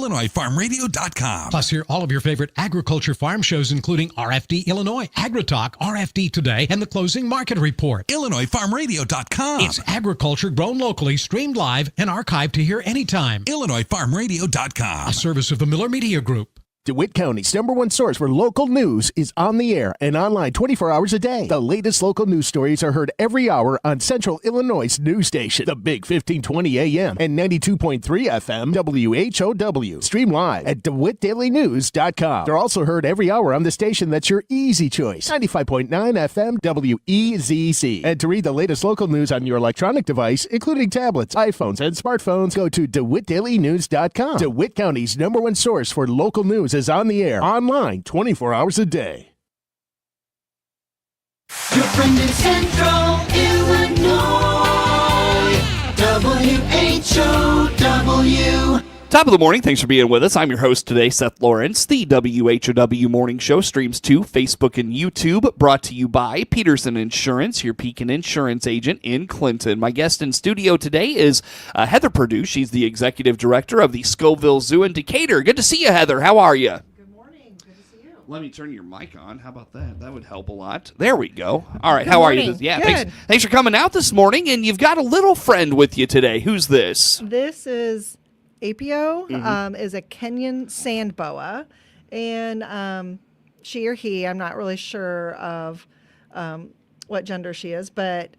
IllinoisFarmRadio.com. Plus, hear all of your favorite agriculture farm shows, including RFD Illinois, AgriTalk, RFD Today, and the Closing Market Report. IllinoisFarmRadio.com. It's agriculture grown locally, streamed live, and archived to hear anytime. IllinoisFarmRadio.com. A service of the Miller Media Group. DeWitt County's #1 source for local news is on the air and online 24 hours a day. The latest local news stories are heard every hour on Central Illinois' news station, the Big 1520 AM and 92.3 FM WHOW. Stream live at DeWittDailyNews.com. They're also heard every hour on the station that's your easy choice, 95.9 FM WEZC. And to read the latest local news on your electronic device, including tablets, iPhones, and smartphones, go to DeWittDailyNews.com. DeWitt County's #1 source for local news is on the air, online 24 hours a day. Your friend in Central Illinois, WHOW. Top of the morning. Thanks for being with us. I'm your host today, Seth Lawrence. The WHOW Morning Show streams to Facebook and YouTube, brought to you by Peterson Insurance, your Pekin Insurance agent in Clinton. My guest in studio today is Heather Perdeu. She's the executive director of the Scovill Zoo in Decatur. Good to see you, Heather. How are you? Good morning. Good to see you. Let me turn your mic on. How about that? That would help a lot. There we go. All right. How are you? Yeah. Good. Thanks for coming out this morning. And you've got a little friend with you today. Who's this? This is APO, is a Kenyan Sand Boa, and she or he, I'm not really sure of what gender she is, but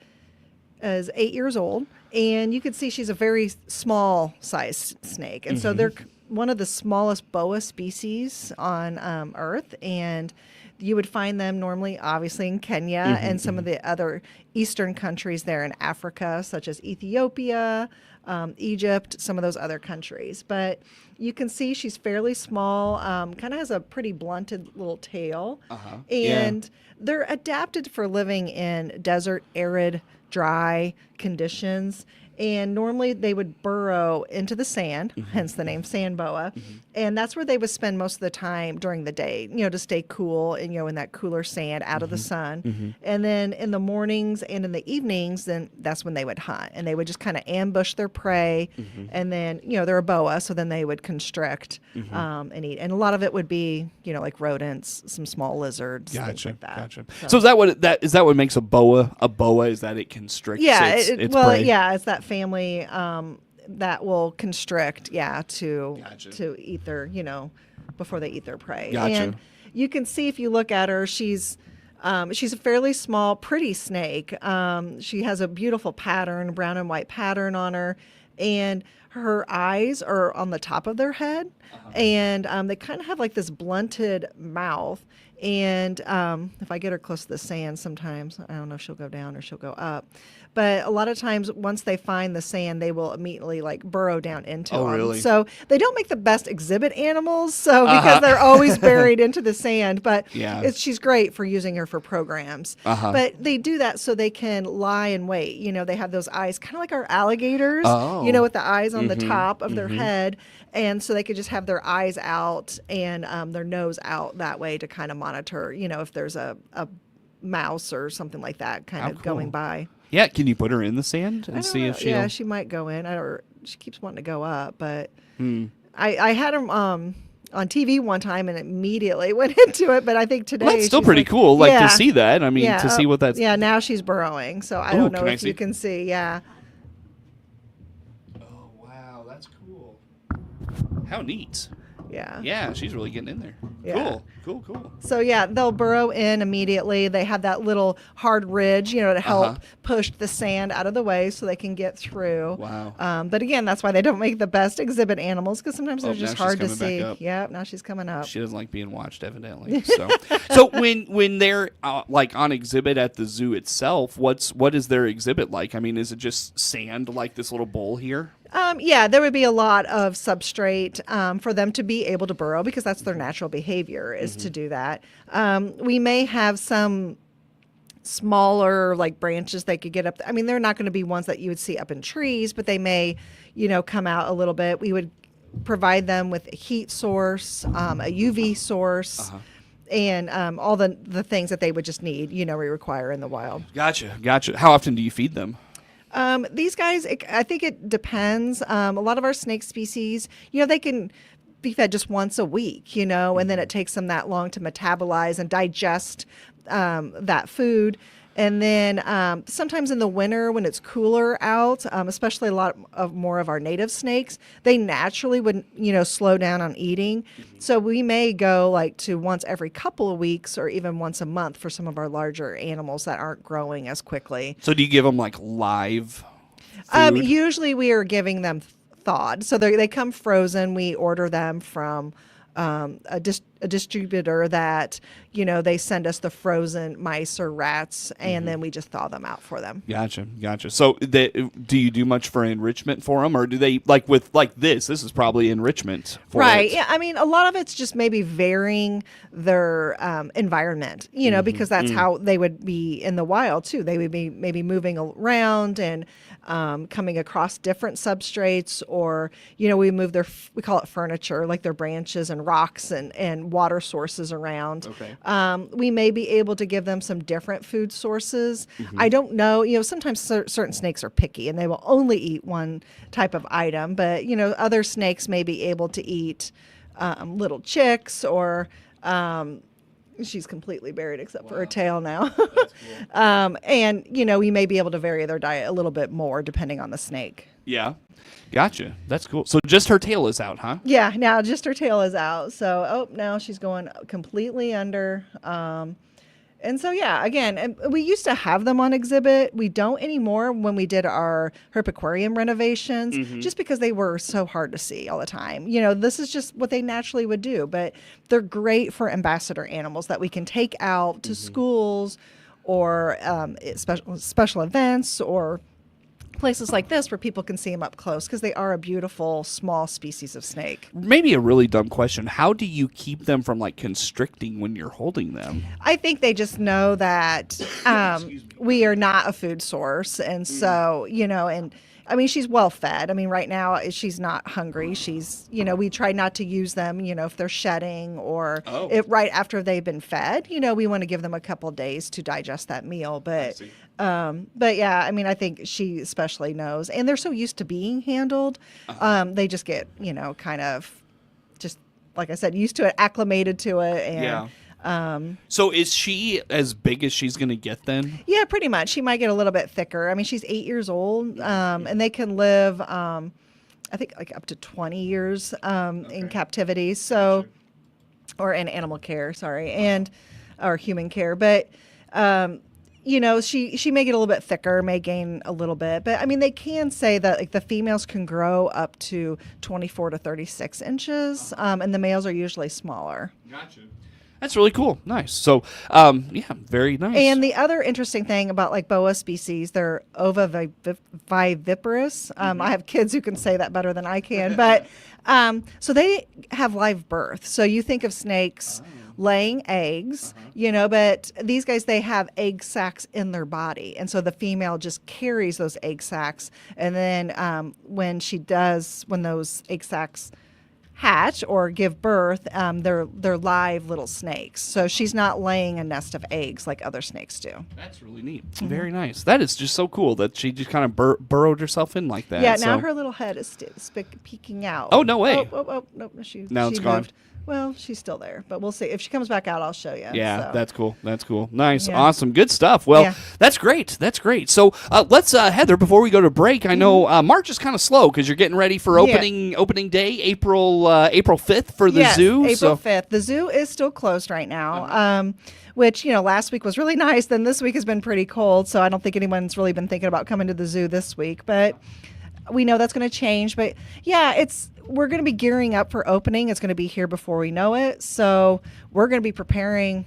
is 8 years old, and you can see she's a very small sized snake, and so they're one of the smallest boa species on Earth, and you would find them normally, obviously, in Kenya and some of the other eastern countries there in Africa, such as Ethiopia, Egypt, some of those other countries. But you can see she's fairly small, kind of has a pretty blunted little tail. And they're adapted for living in desert, arid, dry conditions. And normally they would burrow into the sand, hence the name sand boa. And that's where they would spend most of the time during the day, to stay cool and, in that cooler sand out of the sun. And then in the mornings and in the evenings, then that's when they would hunt. And they would just kind of ambush their prey. And then, they're a boa, so then they would constrict and eat. And a lot of it would be, like rodents, some small lizards, things like that. Gotcha. So is that what makes a boa a boa? Is that it constricts its prey? Yeah, it's that family that will constrict, to eat their, before they eat their prey. Gotcha. And you can see if you look at her, she's a fairly small, pretty snake. She has a beautiful pattern, brown and white pattern on her, and her eyes are on the top of their head, and they kind of have like this blunted mouth. And if I get her close to the sand, sometimes I don't know if she'll go down or she'll go up. But a lot of times, once they find the sand, they will immediately burrow down into them. Really? So they don't make the best exhibit animals, because they're always buried into the sand. But she's great for using her for programs. But they do that so they can lie in wait. They have those eyes, kind of like our alligators. With the eyes on the top of their head, and so they could just have their eyes out and their nose out that way to kind of monitor. If there's a mouse or something like that kind of going by. Yeah, can you put her in the sand and see if she'll... Yeah, she might go in. She keeps wanting to go up, but I had her on TV one time and immediately went into it, but I think today... Well, that's still pretty cool, to see that. I mean, to see what that's... Yeah, now she's burrowing, so I don't know if you can see. Yeah. Oh, wow, that's cool. How neat. Yeah. Yeah, she's really getting in there. Yeah. Cool. So, they'll burrow in immediately. They have that little hard ridge, to help push the sand out of the way so they can get through. Wow. But again, that's why they don't make the best exhibit animals, because sometimes they're just hard to back see. up. Yep, now she's coming up. She doesn't like being watched, evidently. So when they're on exhibit at the zoo itself, what is their exhibit like? I mean, is it just sand like this little bowl here? There would be a lot of substrate for them to be able to burrow, because that's their natural behavior is to do that. We may have some smaller branches they could get up. I mean, they're not going to be ones that you would see up in trees, but they may, come out a little bit. We would provide them with a heat source, a UV source. And all the things that they would just need, we require in the wild. Gotcha. How often do you feed them? These guys, I think it depends. A lot of our snake species, they can be fed just once a week, and then it takes them that long to metabolize and digest that food. And then sometimes in the winter when it's cooler out, especially a lot of more of our native snakes, they naturally would, slow down on eating. So we may go like to once every couple of weeks or even once a month for some of our larger animals that aren't growing as quickly. So do you give them like live food? Usually we are giving them thawed. So they come frozen. We order them from a distributor that, they send us the frozen mice or rats, and then we just thaw them out for them. Gotcha. So do you do much for enrichment for them, or do they, like with like this is probably enrichment for Right. it? Yeah. I mean, a lot of it's just maybe varying their environment, because that's how they would be in the wild too. They would be maybe moving around and coming across different substrates, or, we move we call it furniture, like their branches and rocks and water sources around. Okay. We may be able to give them some different food sources. I don't know. Sometimes certain snakes are picky and they will only eat one type of item, but, other snakes may be able to eat little chicks or she's completely buried except for her tail now. And, we may be able to vary their diet a little bit more depending on the snake. Yeah. Gotcha. That's cool. So just her tail is out, huh? Yeah, now just her tail is out. So, now she's going completely under. And so, yeah, again, and we used to have them on exhibit. We don't anymore when we did our herpetoquarium renovations, just because they were so hard to see all the time. This is just what they naturally would do. But they're great for ambassador animals that we can take out to schools or special events or places like this where people can see them up close, because they are a beautiful small species of snake. Maybe a really dumb question. How do you keep them from like constricting when you're holding them? I think they just know that we are not a food source. And so, and I mean, she's well fed. I mean, right now she's not hungry. She's, we try not to use them, if they're shedding or if right after they've been fed, we want to give them a couple days to digest that meal. But yeah, I mean, I think she especially knows, and they're so used to being handled. They just get, kind of just, like I said, used to it, acclimated to it. And, so is she as big as she's going to get then? Yeah, pretty much. She might get a little bit thicker. I mean, she's 8 years old, and they can live, I think, like up to 20 years in captivity. So, or in animal care, sorry, or human care. But, she may get a little bit thicker, may gain a little bit. But, I mean, they can say that like the females can grow up to 24 to 36 inches, and the males are usually smaller. Gotcha. That's really cool. Nice. So, very nice. And the other interesting thing about like boa species, they're ovoviviparous. I have kids who can say that better than I can. But so they have live birth. So you think of snakes laying eggs, but these guys, they have egg sacs in their body. And so the female just carries those egg sacs. And then when those egg sacs hatch or give birth, they're live little snakes. So she's not laying a nest of eggs like other snakes do. That's really neat. Very nice. That is just so cool that she just kind of burrowed herself in like that. Yeah, now her little head is peeking out. Oh, no way. Oh, no, Now it's gone. moved. Well, she's still there, but we'll see. If she comes back out, I'll show you. Yeah, so. That's cool. That's cool. Nice. Yeah. Awesome. Good stuff. Well, That's great. That's great. So let's, Heather, before we go to break, I know March is kind of slow because you're getting ready for opening day, April 5th for the zoo. April 5th. The zoo is still closed right now. Which, last week was really nice. Then this week has been pretty cold. So I don't think anyone's really been thinking about coming to the zoo this week. But we know that's going to change. But yeah, we're going to be gearing up for opening. It's going to be here before we know it. So we're going to be preparing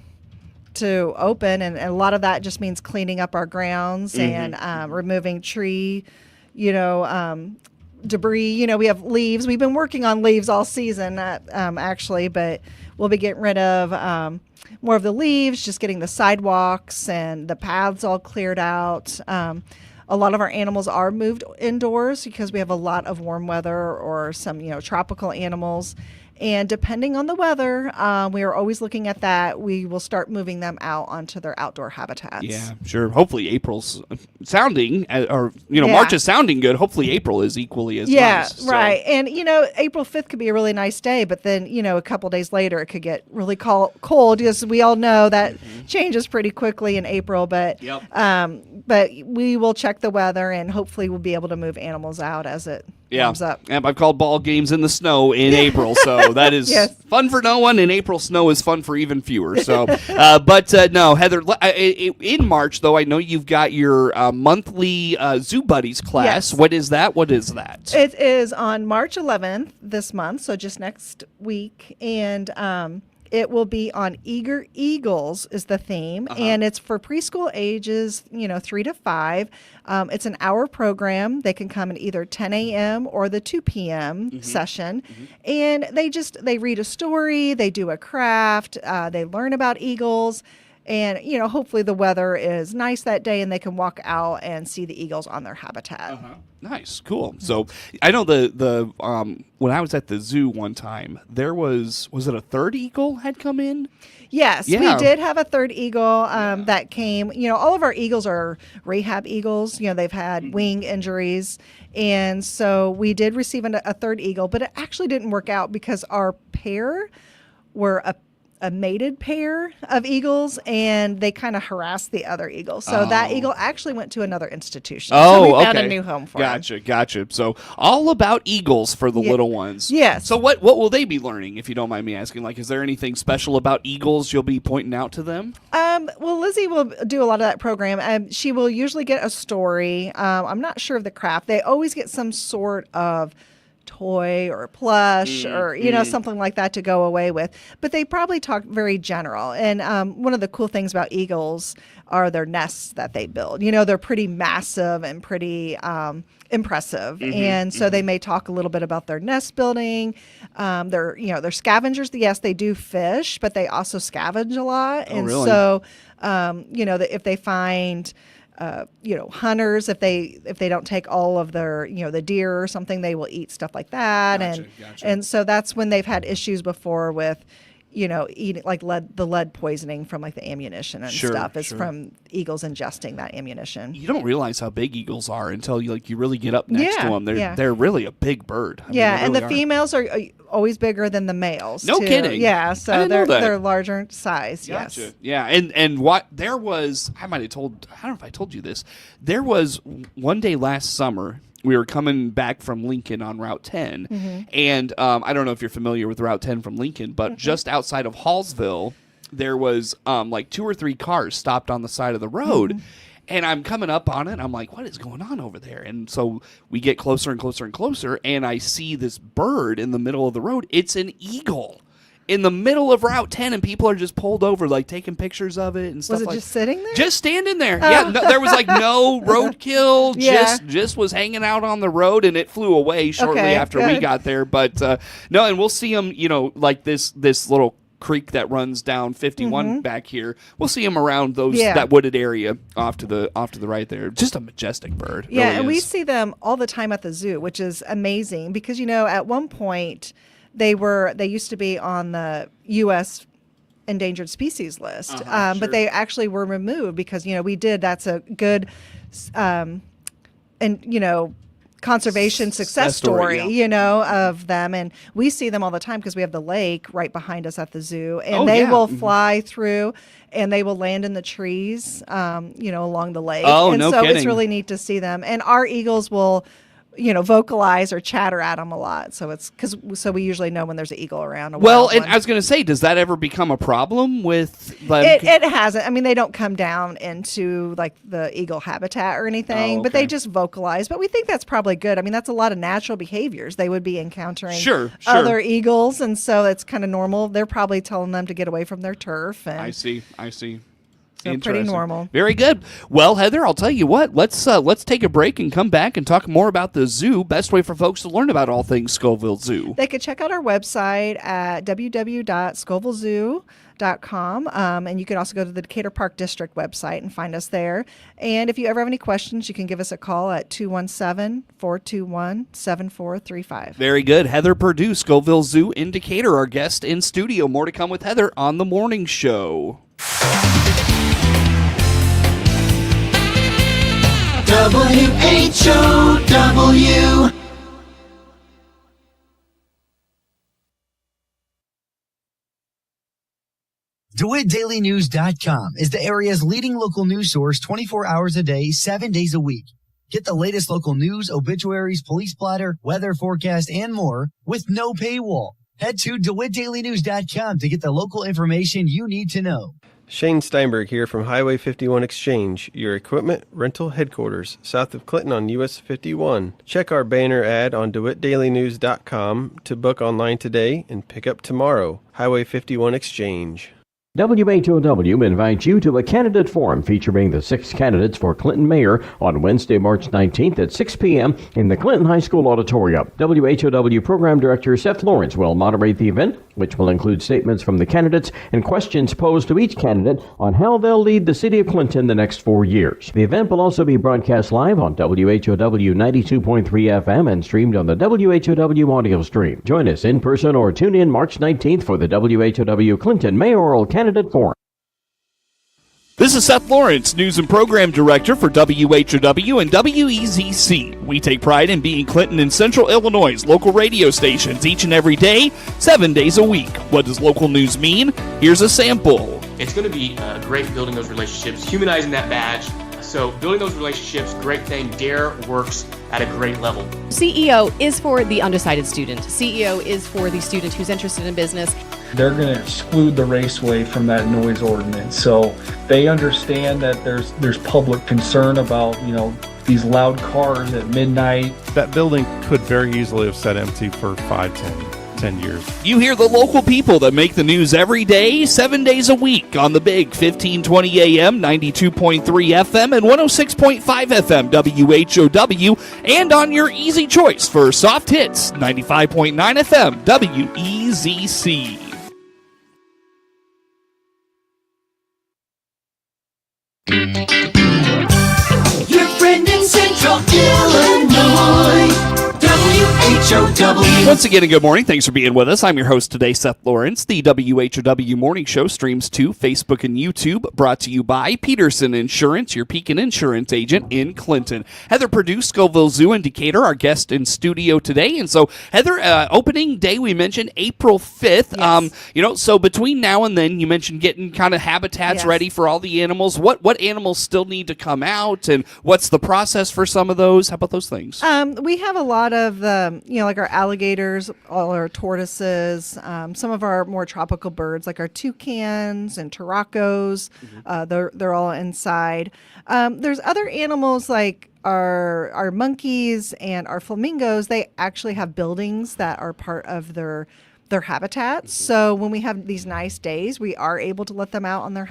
to open. And a lot of that just means cleaning up our grounds and removing tree, debris. We have leaves. We've been working on leaves all season, actually, but we'll be getting rid of more of the leaves, just getting the sidewalks and the paths all cleared out. A lot of our animals are moved indoors because we have a lot of warm weather or some, tropical animals. And depending on the weather, we are always looking at that. We will start moving them out onto their outdoor habitats. Yeah, sure. Hopefully April's sounding, or Yeah. March is sounding good. Hopefully April is equally as nice. So- right. And April 5th could be a really nice day, but then a couple days later it could get really cold, because we all know that changes pretty quickly in April. But Yep. but we will check the weather, and hopefully we'll be able to move animals out as it warms up. Yep, I've called ball games in the snow in April, so that is Yes. fun for no one, and April snow is fun for even fewer. So, no, Heather, in March, though, I know you've got your monthly Zoo Buddies class. Yes. What is that? What is that? It is on March 11th this month, so just next week, and it will be on eager eagles is the theme, and it's for preschool ages, 3 to 5. It's an hour program. They can come at either 10 a.m. or the 2 p.m. session, and they read a story, they do a craft, they learn about eagles. And, hopefully the weather is nice that day and they can walk out and see the eagles on their habitat. Nice, cool. So I know the when I was at the zoo one time, there was it a third eagle had come in? Yes, Yeah. we did have a third eagle that came. All of our eagles are rehab eagles. They've had wing injuries. And so we did receive a third eagle, but it actually didn't work out because our pair were a mated pair of eagles, and they kind of harassed the other eagle. So that eagle actually went to another institution. So we found a new home for him. Gotcha. So all about eagles for the little ones. Yes. So what will they be learning, if you don't mind me asking? Like, is there anything special about eagles you'll be pointing out to them? Well, Lizzie will do a lot of that program. She will usually get a story. I'm not sure of the craft. They always get some sort of toy or plush or something like that to go away with, but they probably talk very general. And one of the cool things about eagles are their nests that they build. They're pretty massive and pretty impressive, and so they may talk a little bit about their nest building. They're scavengers. Yes, they do fish, but they also scavenge a lot. And really? So if they find hunters, if they don't take all of their, the deer or something, they will eat stuff like that. Gotcha. And so that's when they've had issues before with, eating like lead poisoning from like the ammunition and stuff. It's from eagles ingesting that ammunition. You don't realize how big eagles are until you really get up next to them. Yeah. They're really a big bird. I mean, And they the really are. females are always bigger than the males. No too. kidding. Yeah, I so didn't know that. they're larger size. Gotcha. Yes. Yeah, and what there was, I don't know if I told you this. There was one day last summer. We were coming back from Lincoln on Route 10, and I don't know if you're familiar with Route 10 from Lincoln, but just outside of Hallsville, there was like 2 or 3 cars stopped on the side of the road. And I'm coming up on it, and I'm like, what is going on over there? And so we get closer and closer and closer, and I see this bird in the middle of the road. It's an eagle in the middle of Route 10, and people are just pulled over, like taking pictures of it and stuff. Was it just sitting there? Just standing there. Yeah, no, there was like no roadkill. Yeah. Just was hanging out on the road, and it flew away shortly Okay, after we good. got there. But no, and we'll see them. Like this little creek that runs down 51 back here. We'll see them around that wooded area off to the right there. Just a majestic bird. Yeah, really and we is. see them all the time at the zoo, which is amazing because at one point they used to be on the U.S. endangered species list, but they actually were removed because that's a good conservation success story, of them. And we see them all the time because we have the lake right behind us at the zoo, and they will fly through and they will land in the trees, along the lake. Oh, and no so kidding. it's really neat to see them. And our eagles will vocalize or chatter at them a lot. So so we usually know when there's an eagle around. Well, and I was going to say, does that ever become a problem with them? It hasn't. I mean, they don't come down into like the eagle habitat or anything, but they just vocalize. But we think that's probably good. I mean, that's a lot of natural behaviors they would be encountering other eagles, and so it's kind of normal. They're probably telling them to get away from their turf. And I see. So pretty normal. Very good. Well, Heather, I'll tell you what. Let's take a break and come back and talk more about the zoo. Best way for folks to learn about all things Scovill Zoo. They could check out our website at www.scovillzoo.com, and you can also go to the Decatur Park District website and find us there. And if you ever have any questions, you can give us a call at 217-421-7435. Very good. Heather Perdeu, Scovill Zoo in Decatur, our guest in studio. More to come with Heather on the morning show. WHOW. DeWittDailyNews.com is the area's leading local news source 24 hours a day, 7 days a week. Get the latest local news, obituaries, police blotter, weather forecast, and more with no paywall. Head to DeWittDailyNews.com to get the local information you need to know. Shane Steinberg here from Highway 51 Exchange, your equipment rental headquarters, south of Clinton on US 51. Check our banner ad on DeWittDailyNews.com to book online today and pick up tomorrow. Highway 51 Exchange. WHOW invites you to a candidate forum featuring the 6 candidates for Clinton Mayor on Wednesday, March 19th at 6 p.m. in the Clinton High School Auditorium. WHOW Program Director Seth Lawrence will moderate the event, which will include statements from the candidates and questions posed to each candidate on how they'll lead the city of Clinton the next 4 years. The event will also be broadcast live on WHOW 92.3 FM and streamed on the WHOW audio stream. Join us in person or tune in March 19th for the WHOW Clinton Mayoral Candidate Forum. This is Seth Lawrence, News and Program Director for WHOW and WEZC. We take pride in being Clinton and Central Illinois' local radio stations each and every day, 7 days a week. What does local news mean? Here's a sample. It's going to be great building those relationships, humanizing that badge. So building those relationships, great thing. DARE works at a great level. CEO is for the undecided student. CEO is for the student who's interested in business. They're going to exclude the raceway from that noise ordinance. So they understand that there's public concern about, these loud cars at midnight. That building could very easily have sat empty for 10 years. You hear the local people that make the news every day, 7 days a week on the big 1520 AM, 92.3 FM, and 106.5 FM WHOW, and on your easy choice for soft hits, 95.9 FM WEZC. Your friend in Central Illinois. WHOW. Once again, good morning. Thanks for being with us. I'm your host today, Seth Lawrence. The WHOW Morning Show streams to Facebook and YouTube, brought to you by Peterson Insurance, your Pekin Insurance agent in Clinton. Heather Perdeu, Scovill Zoo in Decatur, our guest in studio today. And so, Heather, opening day, we mentioned April 5th. Yes. So between now and then, you mentioned getting kind of habitats ready for all the animals. What animals still need to come out, and what's the process for some of those? How about those things? We have a lot of the, like our alligators, all our tortoises, some of our more tropical birds, like our toucans and turacos. They're all inside. There's other animals like our monkeys and our flamingos. They actually have buildings that are part of their habitats. So when we have these nice days, we are able to let them out on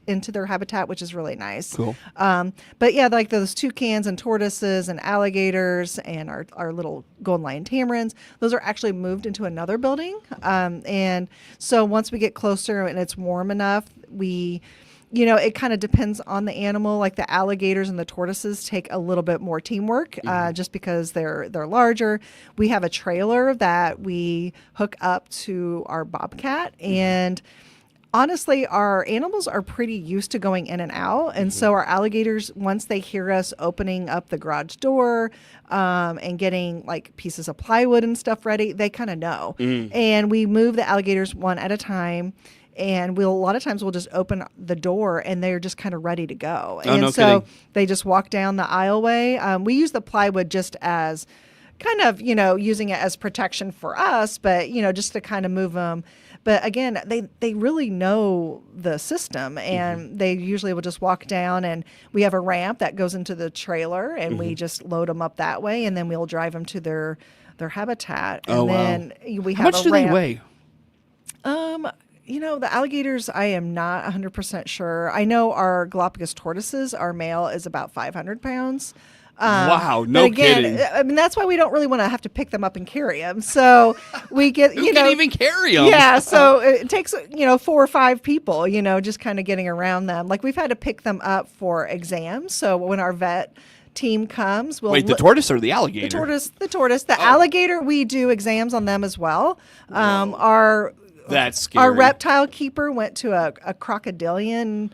into their habitat, which is really nice. Cool. But yeah, like those toucans and tortoises and alligators and our little golden lion tamarins, those are actually moved into another building. And so once we get closer and it's warm enough, it kind of depends on the animal. Like the alligators and the tortoises take a little bit more teamwork, just because they're larger. We have a trailer that we hook up to our bobcat, and honestly, our animals are pretty used to going in and out. And so our alligators, once they hear us opening up the garage door and getting like pieces of plywood and stuff ready, they kind of know. And we move the alligators one at a time. And a lot of times we'll just open the door and they're just kind of ready to go. And so they just walk down the aisleway. We use the plywood just as kind of, using it as protection for us, but, just to kind of move them. But again, they really know the system, and they usually will just walk down, and we have a ramp that goes into the trailer, and we just load them up that way, and then we'll drive them to their habitat. And then we have How much a do ramp. they weigh? The alligators, I am not 100% sure. I know our Galapagos tortoises, our male is about 500 pounds. Wow, but no again, kidding. I mean, that's why we don't really want to have to pick them up and carry them. So we get, Who can even carry them? Yeah, so it takes, 4 or 5 people, just kind of getting around them. Like we've had to pick them up for exams. So when our vet team comes, we'll Wait, the tortoise or the alligator? The tortoise. The alligator, we do exams on them as well. That's scary. Our reptile keeper went to a crocodilian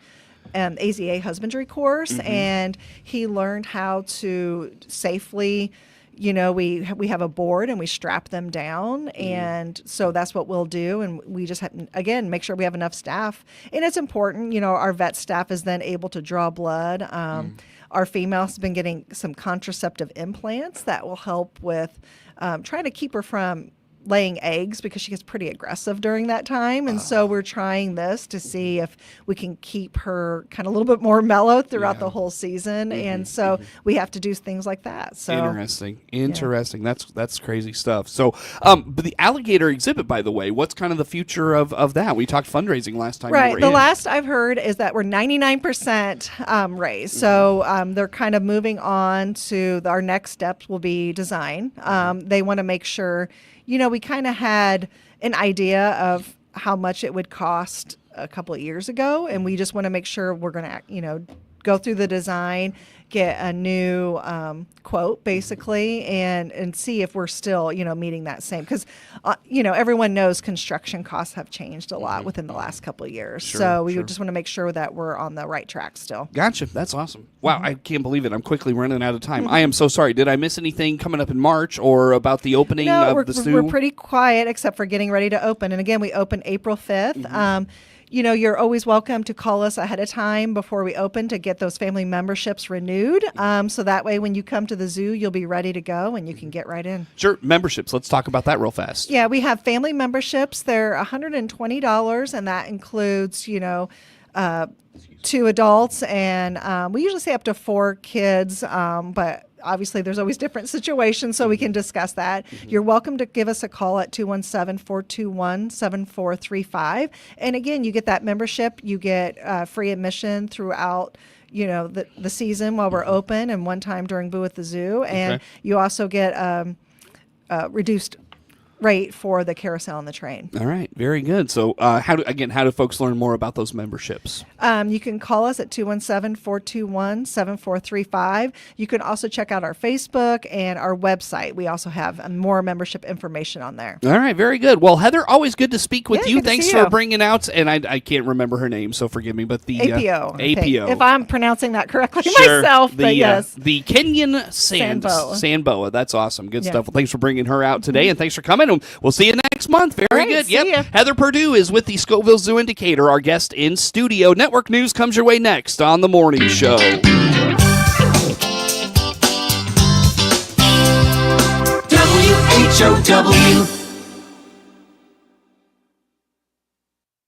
AZA husbandry course, and he learned how to safely, we have a board and we strap them down, and so that's what we'll do. And we just have, again, make sure we have enough staff. And it's important, our vet staff is then able to draw blood. Our female has been getting some contraceptive implants that will help with trying to keep her from laying eggs, because she gets pretty aggressive during that time. And so we're trying this to see if we can keep her kind of a little bit more mellow throughout the whole season. And so we have to do things like that. So Interesting. That's crazy stuff. So but the alligator exhibit, by the way, what's kind of the future of that? We talked fundraising last time. Right. The last I've heard is that we're 99% raised. So they're kind of moving on to our next steps will be design. They want to make sure, we kind of had an idea of how much it would cost a couple of years ago, and we just want to make sure we're going to, go through the design, get a new quote, basically, and see if we're still, meeting that same. Because, everyone knows construction costs have changed a lot within the last couple of years. So we just want to make sure that we're on the right track still. Gotcha. That's awesome. Wow, I can't believe it. I'm quickly running out of time. I am so sorry. Did I miss anything coming up in March or about the opening of the zoo? We're pretty quiet except for getting ready to open. And again, we open April 5th. You're always welcome to call us ahead of time before we open to get those family memberships renewed. So that way, when you come to the zoo, you'll be ready to go and you can get right in. Sure. Memberships. Let's talk about that real fast. Yeah, we have family memberships. They're $120, and that includes, 2 adults, and we usually say up to 4 kids, but obviously there's always different situations, so we can discuss that. You're welcome to give us a call at 217-421-7435. And again, you get that membership. You get free admission throughout the season while we're open, and one time during Boo at the Zoo. And you also get reduced rate for the carousel and the train. All right, very good. So how do folks learn more about those memberships? You can call us at 217-421-7435. You can also check out our Facebook and our website. We also have more membership information on there. All right, very good. Well, Heather, always good to speak with you. Good to Thanks see for you. bringing out, and I can't remember her name, so forgive me, but the APO. APO. If I'm pronouncing that correctly Sure. myself, but yes. The Kenyan Sand Boa. That's awesome. Good stuff. Well, thanks for bringing her out today, and thanks for coming. And we'll see you next month. Very All right, good. see ya. Heather Perdeu is with the Scovill Zoo Indicator, our guest in studio. Network news comes your way next on The Morning Show. WHOW.